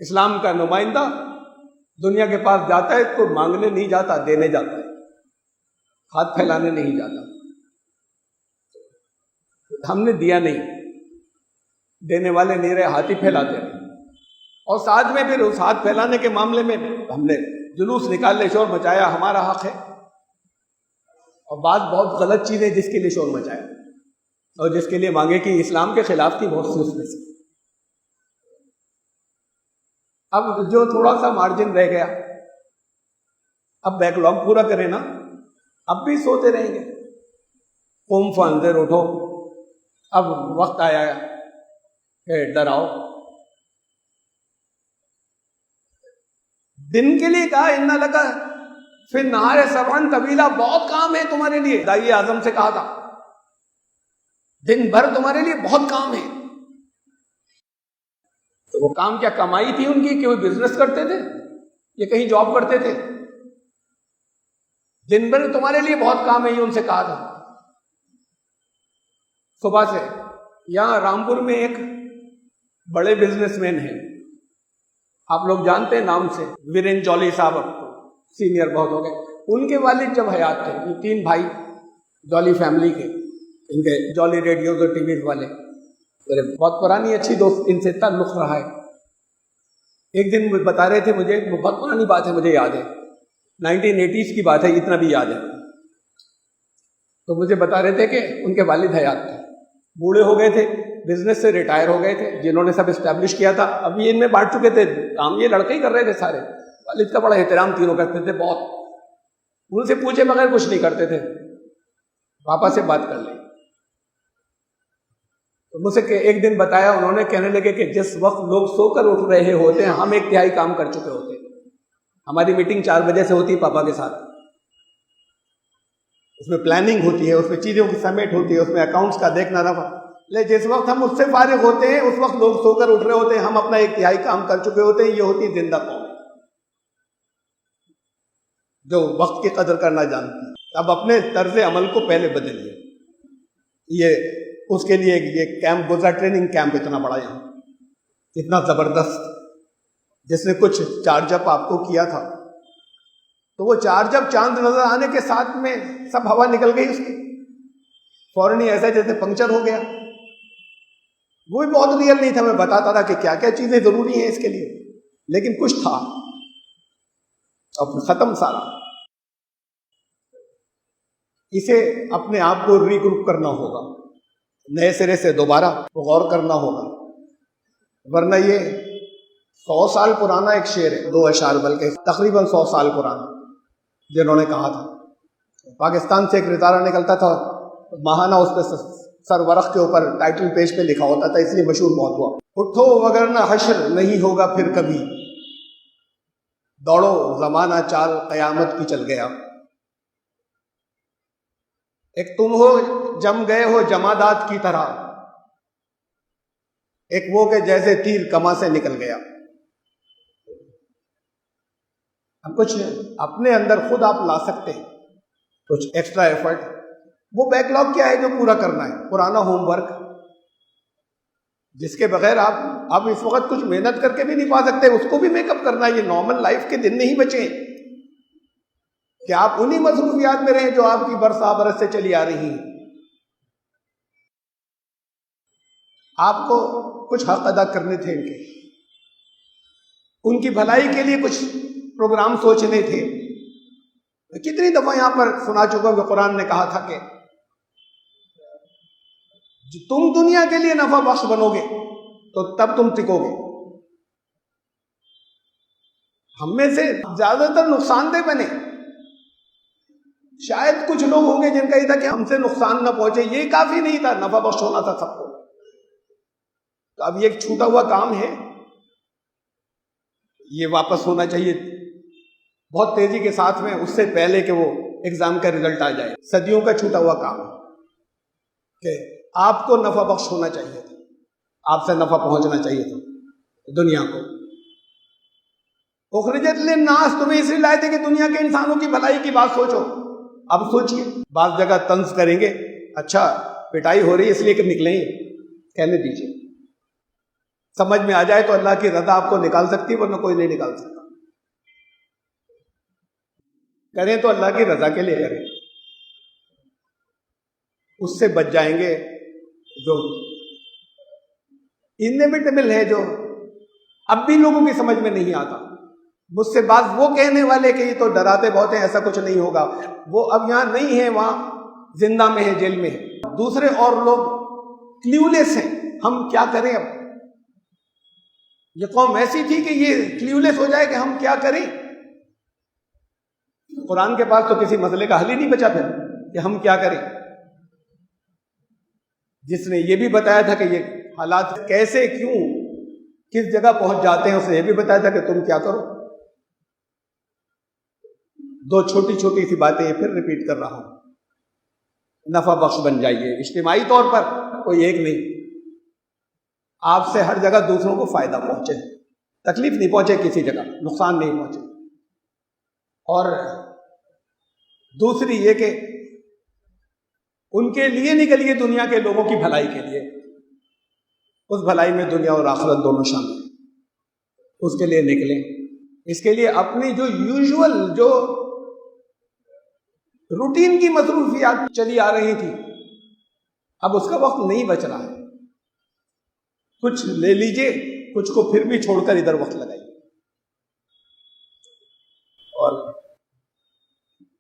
اسلام کا نمائندہ دنیا کے پاس جاتا ہے تو مانگنے نہیں جاتا، دینے جاتا ہے، ہاتھ پھیلانے نہیں جاتا۔ ہم نے دیا نہیں، دینے والے نہیں رہے، ہاتھ ہی پھیلاتے رہے، اور ساتھ میں پھر اس ہاتھ پھیلانے کے معاملے میں ہم نے جلوس نکالے، شور مچایا، ہمارا حق ہے، اور بات بہت غلط چیز ہے جس کے لیے شور مچایا اور جس کے لیے مانگے کہ اسلام کے خلاف تھی بہت سی اس میں سے۔ اب جو تھوڑا سا مارجن رہ گیا، اب بیک لاگ پورا کریں نا، اب بھی سوتے رہیں گے۔ قوم فانذر، اٹھو، اب وقت آیا ہے، ڈراؤ۔ دن کے لیے کہا ان لگا فی النہار سبعا طویلا، بہت کام ہے تمہارے لیے، داعی اعظم سے کہا تھا، دن بھر تمہارے لیے بہت کام ہے۔ تو وہ کام کیا کمائی تھی ان کی کہ وہ بزنس کرتے تھے یا کہیں جاب کرتے تھے؟ دن بھر تمہارے لیے بہت کام ہے، یہ ان سے کہا تھا صبح سے۔ یہاں رامپور میں ایک بڑے بزنس مین ہیں، آپ لوگ جانتے ہیں نام سے، ویرین جولی صاحب، سینئر بہت ہو گئے۔ ان کے والد جب حیات تھے، یہ تین بھائی جولی فیملی کے، ان کے جولی ریڈیوز اور ٹی ویز والے، بہت پرانی اچھی دوست ان سے تعلق رہا ہے۔ ایک دن وہ بتا رہے تھے مجھے، وہ بہت پرانی بات ہے، مجھے یاد ہے، 1980s کی بات ہے، اتنا بھی یاد ہے۔ تو مجھے بتا رہے تھے کہ ان کے والد حیات تھے، بوڑھے ہو گئے تھے، بزنس سے ریٹائر ہو گئے تھے، جنہوں نے سب اسٹیبلش کیا تھا، اب یہ ان میں بانٹ چکے تھے کام، یہ لڑکے ہی کر رہے تھے سارے۔ والد کا بڑا احترام تینوں کرتے تھے، بہت، ان سے پوچھے بغیر کچھ نہیں کرتے تھے، پاپا سے بات کر لیں۔ تو مجھ سے ایک دن بتایا انہوں نے، کہنے لگے کہ جس وقت لوگ سو کر اٹھ رہے ہوتے ہیں ہم 1/3 کام کر چکے ہوتے ہیں۔ ہماری میٹنگ 4 بجے سے ہوتی ہے پاپا کے ساتھ، اس میں پلاننگ ہوتی ہے، اس میں چیزوں کی سمیٹ ہوتی ہے، اس میں اکاؤنٹس کا دیکھنا رہا، لیکن جس وقت ہم اس سے فارغ ہوتے ہیں اس وقت لوگ سو کر اٹھ رہے ہوتے ہیں، ہم اپنا 1/3 کام کر چکے ہوتے ہیں۔ یہ ہوتی زندہ قوم جو وقت کی قدر کرنا جانتی ہے۔ اب اپنے طرز عمل کو پہلے بدلیے۔ یہ اس کے لیے یہ کیمپ گزرا، ٹریننگ کیمپ اتنا بڑا، یہاں اتنا زبردست، جس نے کچھ چارج اپ آپ کو کیا تھا، تو وہ چارج اپ چاند نظر آنے کے ساتھ میں سب ہوا نکل گئی اس کی، فوراً ہی ایسا جیسے پنکچر ہو گیا۔ وہ بھی بہت ریئل نہیں تھا، میں بتاتا تھا کہ کیا کیا چیزیں ضروری ہیں اس کے لیے، لیکن کچھ تھا، اب ختم سارا۔ اسے اپنے آپ کو ری گروپ کرنا ہوگا، نئے سرے سے دوبارہ غور کرنا ہوگا، ورنہ یہ 100 سال پرانا ایک شعر ہے، 2 اشعار بلکہ تقریباً 100 سال پرانا، جنہوں نے کہا تھا، پاکستان سے ایک ستارہ نکلتا تھا ماہانہ، اس پہ سرورق کے اوپر ٹائٹل پیج پہ لکھا ہوتا تھا، اس لیے مشہور بہت ہوا، اٹھو وگرنہ حشر نہیں ہوگا پھر کبھی، دوڑو زمانہ چال قیامت کی چل گیا۔ ایک تم ہو جم گئے ہو جمادات کی طرح، ایک وہ کہ جیسے تیر کما سے نکل گیا۔ اب کچھ اپنے اندر خود آپ لا سکتے ہیں، کچھ ایکسٹرا ایفرٹ۔ وہ بیک لاگ کیا ہے جو پورا کرنا ہے؟ پرانا ہوم ورک، جس کے بغیر آپ اس وقت کچھ محنت کر کے بھی نہیں پا سکتے، اس کو بھی میک اپ کرنا ہے۔ یہ نارمل لائف کے دن نہیں بچے کہ آپ انہی مصروفیات میں رہیں جو آپ کی برسا برس سے چلی آ رہی ہیں۔ آپ کو کچھ حق ادا کرنے تھے ان کی بھلائی کے لیے کچھ پروگرام سوچنے تھے۔ کتنی دفعہ یہاں پر سنا چکا کہ قرآن نے کہا تھا کہ تم دنیا کے لیے نفع بخش بنو گے تو تب تم ٹکو گے۔ ہم میں سے زیادہ تر نقصان دہ بنے، شاید کچھ لوگ ہوں گے جن کا یہ تھا کہ ہم سے نقصان نہ پہنچے، یہ کافی نہیں تھا، نفع بخش ہونا تھا سب کو۔ تو اب یہ ایک چھوٹا ہوا کام ہے، یہ واپس ہونا چاہیے بہت تیزی کے ساتھ میں، اس سے پہلے کہ وہ ایگزام کا رزلٹ آ جائے۔ صدیوں کا چھوٹا ہوا کام ہے کہ آپ کو نفع بخش ہونا چاہیے تھا، آپ سے نفع پہنچنا چاہیے تھا دنیا کو۔ اخرجت للناس، تمہیں اس لیے لائے تھے کہ دنیا کے انسانوں کی بھلائی کی بات سوچو۔ اب سوچئے، بعض جگہ طنز کریں گے، اچھا پٹائی ہو رہی ہے اس لیے کہ نکلیں، کہنے دیجئے، سمجھ میں آ جائے تو اللہ کی رضا آپ کو نکال سکتی ہے، ورنہ کوئی نہیں نکال سکتا۔ کریں تو اللہ کی رضا کے لیے کریں، اس سے بچ جائیں گے جو انیویٹیبل ہے، جو اب بھی لوگوں کی سمجھ میں نہیں آتا۔ مجھ سے بعض وہ کہنے والے کہ یہ تو ڈراتے بہت ہیں، ایسا کچھ نہیں ہوگا، وہ اب یہاں نہیں ہے، وہاں زندہ میں ہے، جیل میں ہے۔ دوسرے اور لوگ کلیولیس ہیں، ہم کیا کریں؟ اب یہ قوم ایسی تھی کہ یہ کلیولیس ہو جائے کہ ہم کیا کریں؟ قرآن کے پاس تو کسی مسئلے کا حل ہی نہیں بچا پھر کہ ہم کیا کریں۔ جس نے یہ بھی بتایا تھا کہ یہ حالات کیسے، کیوں، کس جگہ پہنچ جاتے ہیں، اس نے یہ بھی بتایا تھا کہ تم کیا کرو۔ دو چھوٹی چھوٹی سی باتیں پھر ریپیٹ کر رہا ہوں، نفع بخش بن جائیے، اجتماعی طور پر کوئی ایک نہیں، آپ سے ہر جگہ دوسروں کو فائدہ پہنچے، تکلیف نہیں پہنچے، کسی جگہ نقصان نہیں پہنچے۔ اور دوسری یہ کہ ان کے لیے نکلیے، دنیا کے لوگوں کی بھلائی کے لیے، اس بھلائی میں دنیا اور آخرت دونوں شامل، اس کے لیے نکلیں۔ اس کے لیے اپنی جو یوزول، جو روٹین کی مصروفیات چلی آ رہی تھی، اب اس کا وقت نہیں بچ رہا ہے، کچھ لے لیجئے، کچھ کو پھر بھی چھوڑ کر ادھر وقت لگائیے۔ اور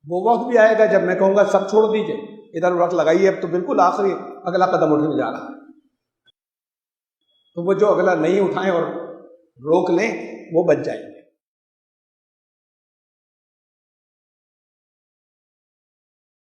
وہ وقت بھی آئے گا جب میں کہوں گا سب چھوڑ دیجئے، ادھر وقت لگائیے، اب تو بالکل آخری اگلا قدم اٹھنے جا رہا ہے۔ تو وہ جو اگلا نہیں اٹھائیں اور روک لیں، وہ بچ جائیں گے۔